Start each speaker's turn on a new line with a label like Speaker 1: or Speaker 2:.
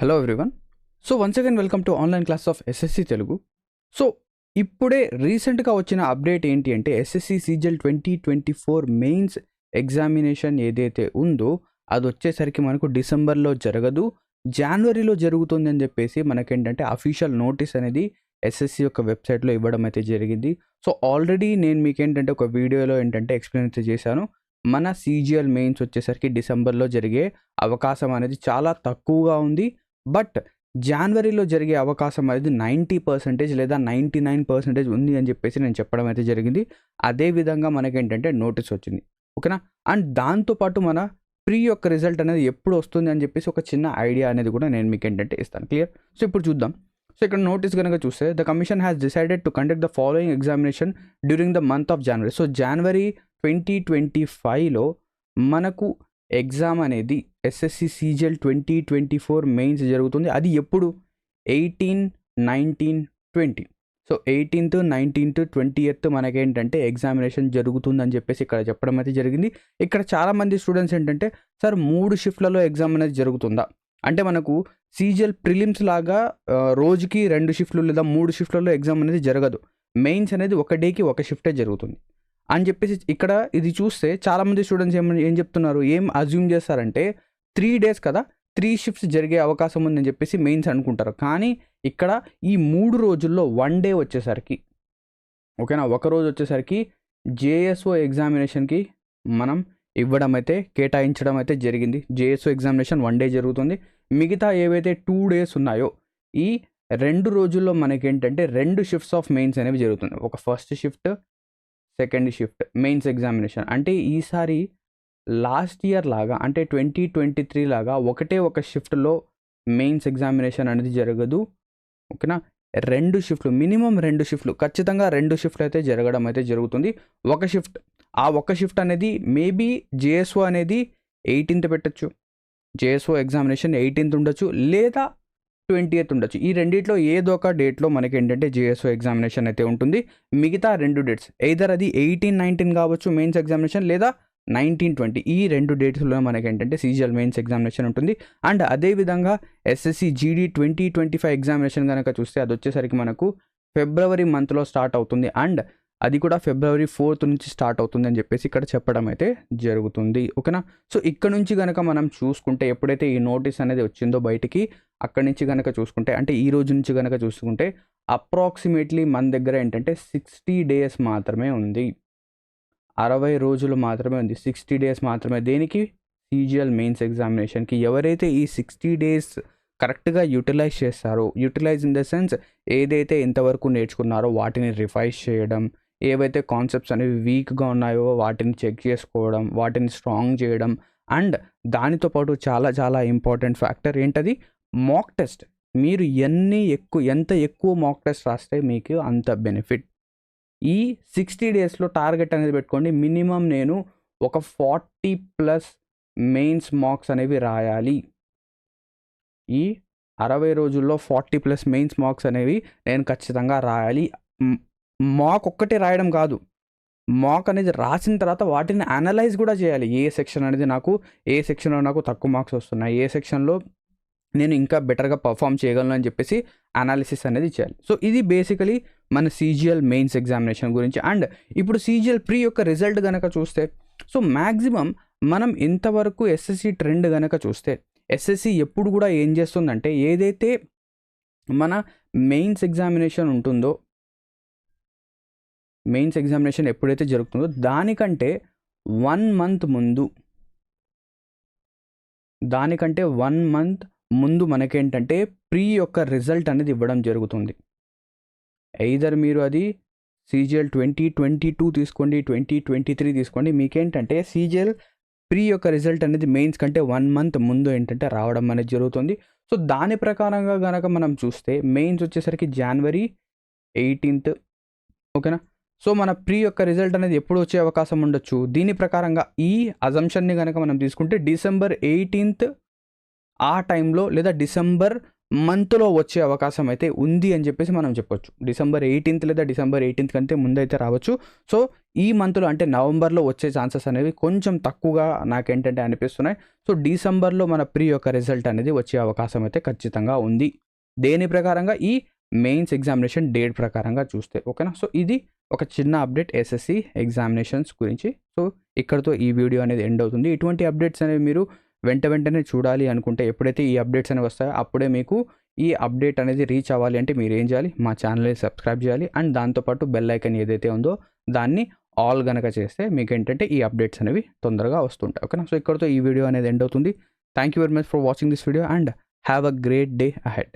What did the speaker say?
Speaker 1: Hello everyone. So once again welcome to online class of SSC Telugu. So ఇప్పుడే రీసెంట్గా వచ్చిన update ఏంటి అంటే ఎస్ఎస్సి సీజల్ 2024 మెయిన్స్ ఎగ్జామినేషన్ ఏదైతే ఉందో అది వచ్చేసరికి మనకు డిసెంబర్లో జరగదు, జనవరిలో జరుగుతుంది అని చెప్పేసి మనకేంటంటే అఫీషియల్ నోటీస్ అనేది ఎస్ఎస్సి యొక్క వెబ్సైట్లో ఇవ్వడం అయితే జరిగింది. సో ఆల్రెడీ నేను మీకేంటంటే ఒక వీడియోలో ఏంటంటే ఎక్స్ప్లెయిన్ అయితే చేశాను. మన సీజీఎల్ మెయిన్స్ వచ్చేసరికి డిసెంబర్లో జరిగే అవకాశం అనేది చాలా తక్కువగా ఉంది. బట్ జనవరిలో జరిగే అవకాశం అనేది 90% లేదా 99% ఉంది అని చెప్పేసి నేను చెప్పడం అయితే జరిగింది. అదేవిధంగా మనకేంటంటే నోటీస్ వచ్చింది, ఓకేనా. అండ్ దాంతోపాటు మన ప్రీ యొక్క రిజల్ట్ అనేది ఎప్పుడు వస్తుంది అని చెప్పేసి ఒక చిన్న ఐడియా అనేది కూడా నేను మీకు ఏంటంటే ఇస్తాను. క్లియర్? సో ఇప్పుడు చూద్దాం. సో ఇక్కడ నోటీస్ కనుక చూస్తే the commission has decided to conduct the following examination during the month of January. So జనవరి 2025లో మనకు ఎగ్జామ్ అనేది ఎస్ఎస్సి సీజల్ 2024 మెయిన్స్ జరుగుతుంది. అది ఎప్పుడు? 18, 19, 20. సో 18th, 19th, 20th మనకేంటంటే ఎగ్జామినేషన్ జరుగుతుందని చెప్పేసి ఇక్కడ చెప్పడం అయితే జరిగింది. ఇక్కడ చాలామంది స్టూడెంట్స్ ఏంటంటే సార్ 3 షిఫ్ట్లలో ఎగ్జామ్ అనేది జరుగుతుందా అంటే, మనకు సీజల్ ప్రిలిమ్స్ లాగా రోజుకి 2 షిఫ్ట్లు లేదా 3 షిఫ్ట్లలో ఎగ్జామ్ అనేది జరగదు. మెయిన్స్ అనేది ఒక డేకి ఒక షిఫ్టే జరుగుతుంది అని చెప్పేసి ఇక్కడ ఇది చూస్తే చాలామంది స్టూడెంట్స్ ఏం చెప్తున్నారు, ఏం అజ్యూమ్ చేస్తారంటే 3 days కదా, 3 shifts జరిగే అవకాశం ఉందని చెప్పేసి మెయిన్స్ అనుకుంటారు. కానీ ఇక్కడ ఈ 3 రోజుల్లో 1 day వచ్చేసరికి, ఓకేనా, ఒక రోజు వచ్చేసరికి జేఎస్ఓ ఎగ్జామినేషన్కి మనం ఇవ్వడం అయితే కేటాయించడం అయితే జరిగింది. జేఎస్ఓ ఎగ్జామినేషన్ 1 day జరుగుతుంది. మిగతా ఏవైతే 2 days ఉన్నాయో ఈ 2 రోజుల్లో మనకేంటంటే 2 shifts ఆఫ్ మెయిన్స్ అనేవి జరుగుతుంది. ఒక first shift, second shift mains examination. అంటే ఈసారి లాస్ట్ ఇయర్ లాగా అంటే 2023 లాగా ఒకటే ఒక షిఫ్ట్లో మెయిన్స్ ఎగ్జామినేషన్ అనేది జరగదు, ఓకేనా. 2 షిఫ్ట్లు, మినిమం 2 షిఫ్ట్లు, ఖచ్చితంగా 2 షిఫ్ట్లు అయితే జరగడం అయితే జరుగుతుంది. ఒక షిఫ్ట్, ఆ ఒక షిఫ్ట్ అనేది మేబీ జేఎస్ఓ అనేది 18th పెట్టచ్చు, జేఎస్ఓ ఎగ్జామినేషన్ 18th ఉండొచ్చు, లేదా 20th ఉండొచ్చు. ఈ రెండిట్లో ఏదో ఒక డేట్లో మనకి ఏంటంటే జేఎస్ఓ ఎగ్జామినేషన్ అయితే ఉంటుంది. మిగతా 2 dates ఎయిదర్ అది 18, 19 కావచ్చు మెయిన్స్ ఎగ్జామినేషన్, లేదా 19, 20 ఈ 2 డేట్స్లో మనకి ఏంటంటే సీజీఎల్ మెయిన్స్ ఎగ్జామినేషన్ ఉంటుంది. అండ్ అదేవిధంగా ఎస్ఎస్సి జీడీ 2025 ఎగ్జామినేషన్ కనుక చూస్తే అది వచ్చేసరికి మనకు ఫిబ్రవరి మంత్లో స్టార్ట్ అవుతుంది. అండ్ అది కూడా February 4th నుంచి స్టార్ట్ అవుతుంది అని చెప్పేసి ఇక్కడ చెప్పడం అయితే జరుగుతుంది, ఓకేనా. సో ఇక్కడ నుంచి కనుక మనం చూసుకుంటే, ఎప్పుడైతే ఈ నోటీస్ అనేది వచ్చిందో బయటికి, అక్కడి నుంచి కనుక చూసుకుంటే అంటే ఈ రోజు నుంచి కనుక చూసుకుంటే అప్రాక్సిమేట్లీ మన దగ్గర ఏంటంటే 60 days మాత్రమే ఉంది, 60 రోజులు మాత్రమే ఉంది, 60 days మాత్రమే. దేనికి? సీజీఎల్ మెయిన్స్ ఎగ్జామినేషన్కి. ఎవరైతే ఈ 60 days కరెక్ట్గా యూటిలైజ్ చేస్తారో, యూటిలైజ్ ఇన్ ద సెన్స్ ఏదైతే ఇంతవరకు నేర్చుకున్నారో వాటిని రివైజ్ చేయడం, ఏవైతే కాన్సెప్ట్స్ అనేవి వీక్గా ఉన్నాయో వాటిని చెక్ చేసుకోవడం, వాటిని స్ట్రాంగ్ చేయడం. అండ్ దానితో పాటు చాలా చాలా ఇంపార్టెంట్ ఫ్యాక్టర్ ఏంటది? Mock test. మీరు ఎంత ఎక్కువ మాక్ టెస్ట్ రాస్తే మీకు అంత బెనిఫిట్. ఈ 60 daysలో టార్గెట్ అనేది పెట్టుకోండి, మినిమం నేను ఒక 40+ మెయిన్స్ మార్క్స్ అనేవి రాయాలి. ఈ 60 రోజుల్లో 40+ మెయిన్స్ మార్క్స్ అనేవి నేను ఖచ్చితంగా రాయాలి. మాక్ ఒక్కటే రాయడం కాదు, మాక్ అనేది రాసిన తర్వాత వాటిని అనలైజ్ కూడా చేయాలి. ఏ సెక్షన్ అనేది ఏ సెక్షన్లో నాకు తక్కువ మార్క్స్ వస్తున్నాయి, ఏ సెక్షన్లో నేను ఇంకా బెటర్గా పర్ఫామ్ చేయగలను అని చెప్పేసి అనాలిసిస్ అనేది చేయాలి. సో ఇది బేసికలీ మన సీజీఎల్ మెయిన్స్ ఎగ్జామినేషన్ గురించి. అండ్ ఇప్పుడు సీజీఎల్ ప్రీ యొక్క రిజల్ట్ కనుక చూస్తే, సో మ్యాక్సిమం మనం ఇంతవరకు ఎస్ఎస్సి ట్రెండ్ కనుక చూస్తే, ఎస్ఎస్సి ఎప్పుడు కూడా ఏం చేస్తుందంటే, ఏదైతే మన మెయిన్స్ ఎగ్జామినేషన్ ఉంటుందో, మెయిన్స్ ఎగ్జామినేషన్ ఎప్పుడైతే జరుగుతుందో దానికంటే 1 month ముందు మనకేంటంటే ప్రీ యొక్క రిజల్ట్ అనేది ఇవ్వడం జరుగుతుంది. ఎయిదర్ మీరు అది సీజీఎల్ 2022 తీసుకోండి, 2023 తీసుకోండి, మీకేంటంటే సీజీఎల్ ప్రీ యొక్క రిజల్ట్ అనేది మెయిన్స్ కంటే 1 month ముందు ఏంటంటే రావడం అనేది జరుగుతుంది. సో దాని ప్రకారంగా కనుక మనం చూస్తే మెయిన్స్ వచ్చేసరికి January 18th, ఓకేనా. సో మన ప్రీ యొక్క రిజల్ట్ అనేది ఎప్పుడు వచ్చే అవకాశం ఉండొచ్చు? దీని ప్రకారంగా ఈ అజంప్షన్ని కనుక మనం తీసుకుంటే December 18th ఆ టైంలో, లేదా December మంత్లో వచ్చే అవకాశం అయితే ఉంది అని చెప్పేసి మనం చెప్పొచ్చు. December 18th లేదా December 18th కంటే ముందైతే రావచ్చు. సో ఈ మంత్లో అంటే నవంబర్లో వచ్చే ఛాన్సెస్ అనేవి కొంచెం తక్కువగా నాకేంటంటే అనిపిస్తున్నాయి. సో డిసెంబర్లో మన ప్రీ యొక్క రిజల్ట్ అనేది వచ్చే అవకాశం అయితే ఖచ్చితంగా ఉంది. దేని ప్రకారంగా ఈ మెయిన్స్ ఎగ్జామినేషన్ డేట్ ప్రకారంగా చూస్తే ఓకేనా. సో ఇది ఒక చిన్న అప్డేట్ ఎస్ఎస్సి ఎగ్జామినేషన్స్ గురించి. సో ఇక్కడితో ఈ వీడియో అనేది ఎండ్ అవుతుంది. ఇటువంటి అప్డేట్స్ అనేవి మీరు వెంటనే చూడాలి అనుకుంటే ఎప్పుడైతే ఈ అప్డేట్స్ అనేవి వస్తాయో అప్పుడే మీకు ఈ అప్డేట్ అనేది రీచ్ అవ్వాలి అంటే మీరు ఏం చేయాలి, మా ఛానల్ని సబ్స్క్రైబ్ చేయాలి అండ్ దాంతోపాటు బెల్ ఐకన్ ఏదైతే ఉందో దాన్ని ఆల్ గనక చేస్తే మీకు ఏంటంటే ఈ అప్డేట్స్ అనేవి తొందరగా వస్తుంటాయి ఓకేనా. సో ఇక్కడితో ఈ వీడియో అనేది ఎండ్ అవుతుంది. Thank you very much for watching this video and have a great day ahead.